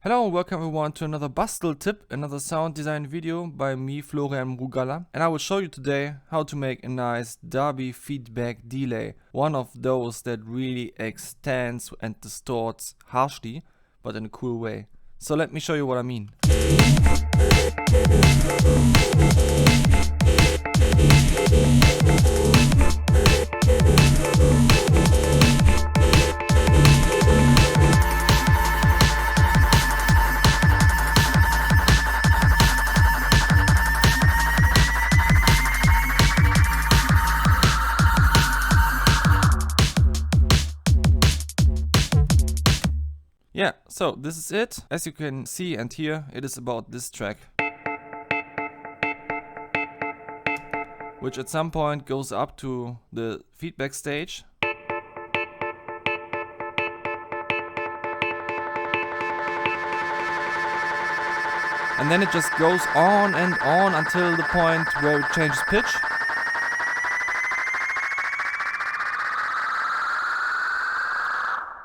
Hello and welcome everyone to another Bastel tip, another sound design video by me, Florian Mrugala. And I will show you today how to make a nice Dubby feedback delay. One of those that really extends and distorts harshly, but in a cool way. So let me show you what I mean. Yeah, so this is it. As you can see and hear, it is about this track, which at some point goes up to the feedback stage. And then it just goes on and on until the point where it changes pitch.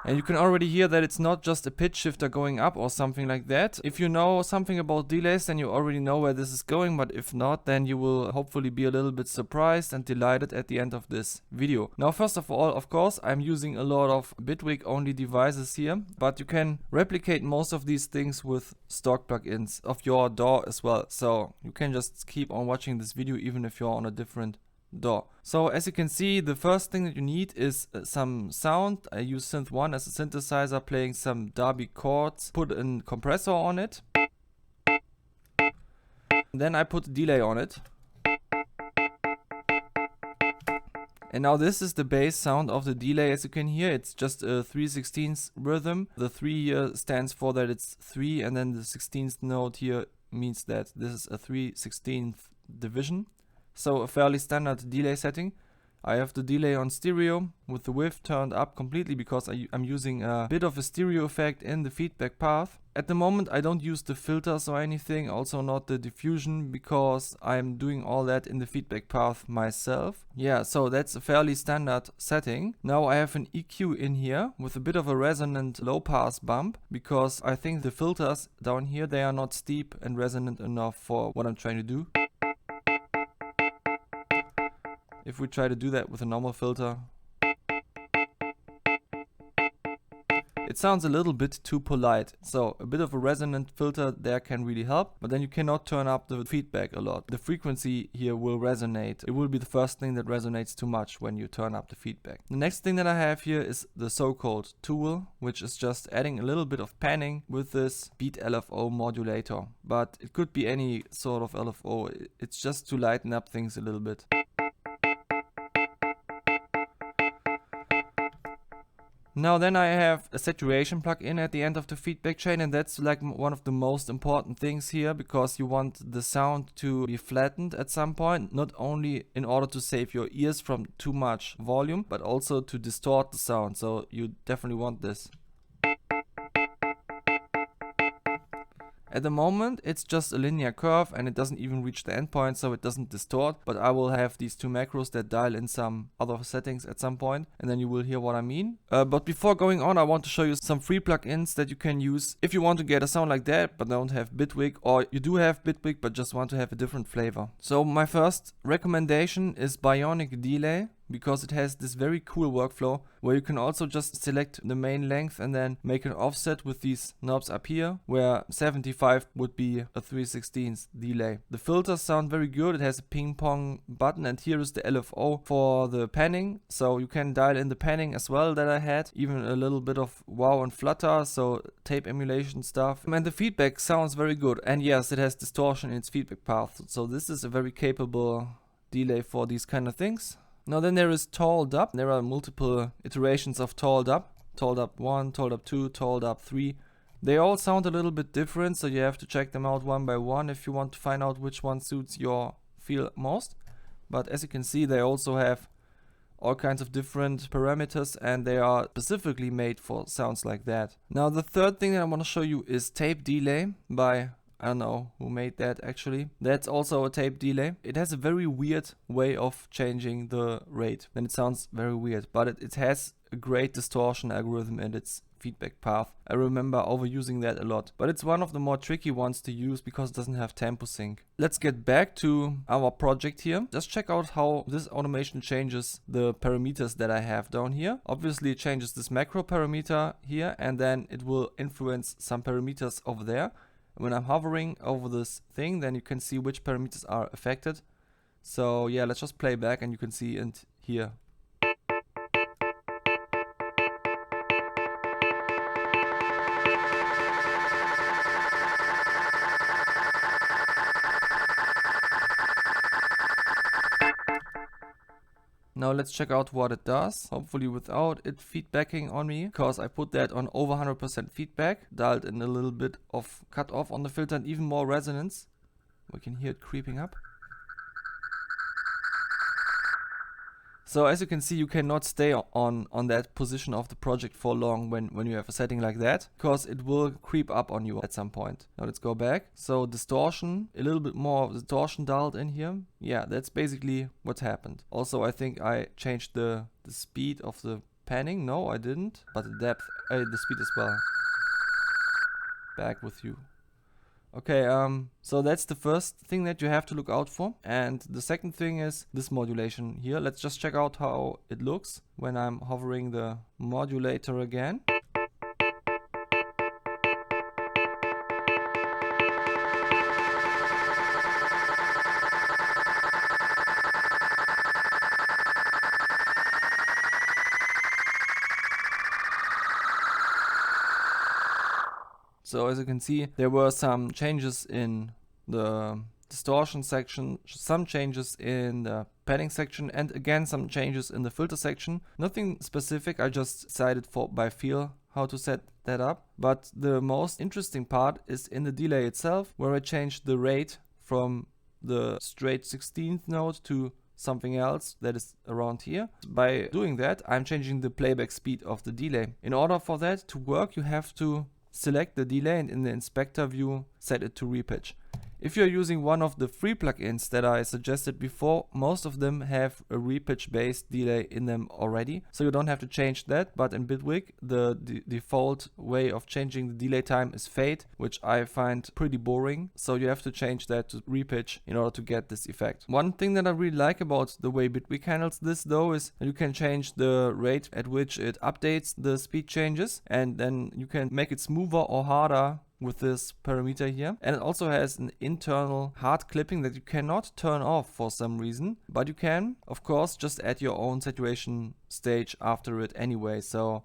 And you can already hear that it's not just a pitch shifter going up or something like that. If you know something about delays, then you already know where this is going, but if not, then you will hopefully be a little bit surprised and delighted at the end of this video. Now, first of all, of course, I'm using a lot of Bitwig only devices here, but you can replicate most of these things with stock plugins of your DAW as well. So you can just keep on watching this video even if you're on a different DAW. So as you can see, the first thing that you need is some sound. I use Synth 1 as a synthesizer, playing some Dubby chords, put a compressor on it, and then I put a delay on it. And now this is the bass sound of the delay. As you can hear, it's just a 3/16 rhythm. The 3 here stands for that it's 3, and then the 16th note here means that this is a 3/16 division. So a fairly standard delay setting. I have the delay on stereo with the width turned up completely because I'm using a bit of a stereo effect in the feedback path. At the moment I don't use the filters or anything, also not the diffusion, because I'm doing all that in the feedback path myself. Yeah, so that's a fairly standard setting. Now I have an EQ in here with a bit of a resonant low pass bump, because I think the filters down here, they are not steep and resonant enough for what I'm trying to do. If we try to do that with a normal filter, it sounds a little bit too polite. So a bit of a resonant filter there can really help, but then you cannot turn up the feedback a lot. The frequency here will resonate. It will be the first thing that resonates too much when you turn up the feedback. The next thing that I have here is the so-called tool, which is just adding a little bit of panning with this beat LFO modulator. But it could be any sort of LFO. It's just to lighten up things a little bit. Now then I have a saturation plugin at the end of the feedback chain, and that's like one of the most important things here, because you want the sound to be flattened at some point, not only in order to save your ears from too much volume, but also to distort the sound. So you definitely want this. At the moment it's just a linear curve and it doesn't even reach the endpoint, so it doesn't distort, but I will have these two macros that dial in some other settings at some point, and then you will hear what I mean. But before going on, I want to show you some free plugins that you can use if you want to get a sound like that but don't have Bitwig, or you do have Bitwig but just want to have a different flavor. So my first recommendation is Bionic Delay, because it has this very cool workflow where you can also just select the main length and then make an offset with these knobs up here, where 75 would be a 3/16 delay. The filters sound very good. It has a ping pong button, and here is the LFO for the panning, so you can dial in the panning as well that I had, even a little bit of wow and flutter, so tape emulation stuff. And the feedback sounds very good, and yes, it has distortion in its feedback path, so this is a very capable delay for these kind of things. Now then there is Tall Dub. There are multiple iterations of Tall Dub. Tall Dub 1, Tall Dub 2, Tall Dub 3. They all sound a little bit different, so you have to check them out one by one if you want to find out which one suits your feel most. But as you can see, they also have all kinds of different parameters, and they are specifically made for sounds like that. Now the third thing that I want to show you is Tape Delay by, I don't know who made that actually. That's also a tape delay. It has a very weird way of changing the rate. Then it sounds very weird, but it has a great distortion algorithm, and it's feedback path. I remember overusing that a lot, but it's one of the more tricky ones to use because it doesn't have tempo sync. Let's get back to our project here. Just check out how this automation changes the parameters that I have down here. Obviously it changes this macro parameter here, and then it will influence some parameters over there. When I'm hovering over this thing, then you can see which parameters are affected. So yeah, let's just play back and you can see it here. Now let's check out what it does, hopefully without it feedbacking on me, because I put that on over 100% feedback, dialed in a little bit of cutoff on the filter and even more resonance. We can hear it creeping up. So as you can see, you cannot stay on that position of the project for long when you have a setting like that, because it will creep up on you at some point. Now let's go back. So distortion, a little bit more distortion dialed in here. Yeah, that's basically what happened. Also, I think I changed the speed of the panning. No, I didn't, but the depth, the speed as well. Back with you. Okay, so that's the first thing that you have to look out for. And the second thing is this modulation here. Let's just check out how it looks when I'm hovering the modulator again. So as you can see, there were some changes in the distortion section, some changes in the padding section, and again some changes in the filter section. Nothing specific, I just decided by feel how to set that up. But the most interesting part is in the delay itself, where I changed the rate from the straight 16th note to something else that is around here. By doing that, I'm changing the playback speed of the delay. In order for that to work, you have to select the delay and in the inspector view set it to repitch. If you're using one of the free plugins that I suggested before, most of them have a repitch-based delay in them already, so you don't have to change that. But in Bitwig, the default way of changing the delay time is fade, which I find pretty boring, so you have to change that to repitch in order to get this effect. One thing that I really like about the way Bitwig handles this though is that you can change the rate at which it updates the speed changes, and then you can make it smoother or harder with this parameter here. And it also has an internal hard clipping that you cannot turn off for some reason, but you can of course just add your own saturation stage after it anyway. So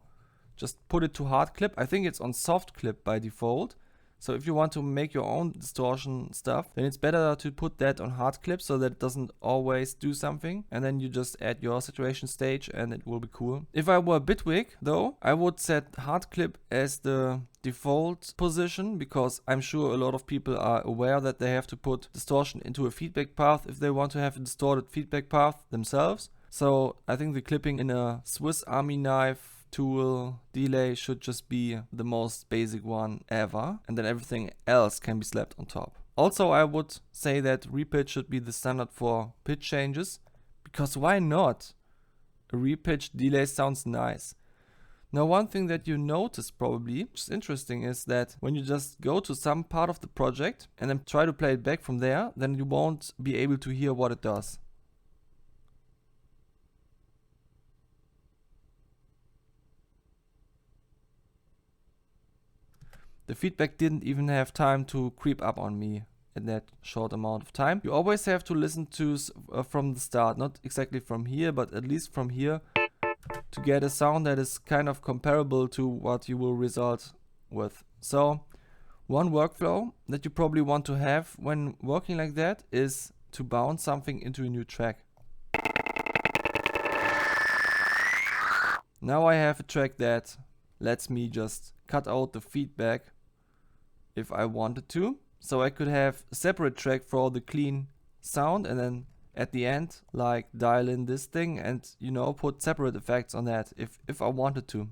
just put it to hard clip. I think it's on soft clip by default. So if you want to make your own distortion stuff, then it's better to put that on hard clip so that it doesn't always do something. And then you just add your saturation stage and it will be cool. If I were Bitwig though, I would set hard clip as the default position, because I'm sure a lot of people are aware that they have to put distortion into a feedback path if they want to have a distorted feedback path themselves. So I think the clipping in a Swiss Army knife tool delay should just be the most basic one ever, and then everything else can be slapped on top. Also, I would say that repitch should be the standard for pitch changes, because why not? A repitched delay sounds nice. Now, one thing that you notice probably, which is interesting, is that when you just go to some part of the project and then try to play it back from there, then you won't be able to hear what it does. The feedback didn't even have time to creep up on me in that short amount of time. You always have to listen to from the start, not exactly from here, but at least from here, to get a sound that is kind of comparable to what you will result with. So one workflow that you probably want to have when working like that is to bounce something into a new track. Now I have a track that lets me just cut out the feedback if I wanted to. So I could have a separate track for the clean sound and then at the end like dial in this thing and, you know, put separate effects on that if I wanted to.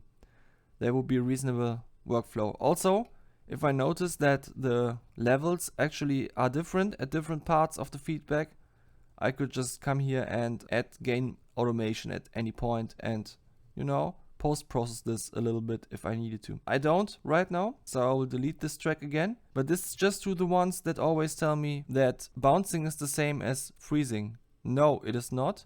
That would be a reasonable workflow. Also, if I notice that the levels actually are different at different parts of the feedback, I could just come here and add gain automation at any point and, you know, post-process this a little bit if I needed to. I don't right now, so I will delete this track again. But this is just to the ones that always tell me that bouncing is the same as freezing. No, it is not.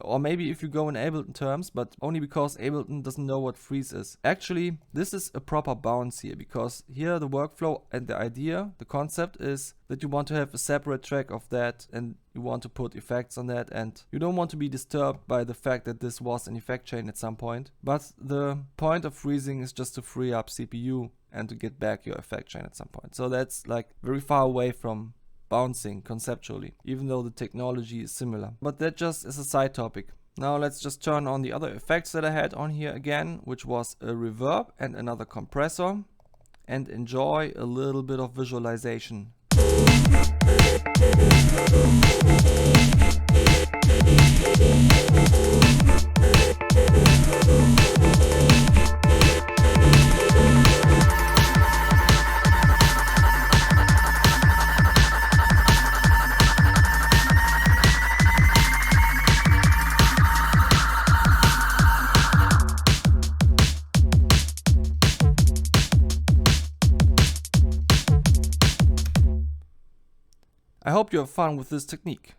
Or maybe if you go in Ableton terms, but only because Ableton doesn't know what freeze is. Actually, this is a proper bounce here, because here the workflow and the idea, the concept is that you want to have a separate track of that and you want to put effects on that, and you don't want to be disturbed by the fact that this was an effect chain at some point. But the point of freezing is just to free up CPU and to get back your effect chain at some point. So that's like very far away from bouncing conceptually, even though the technology is similar. But that just is a side topic. Now let's just turn on the other effects that I had on here again, which was a reverb and another compressor, and enjoy a little bit of visualization. I hope you have fun with this technique.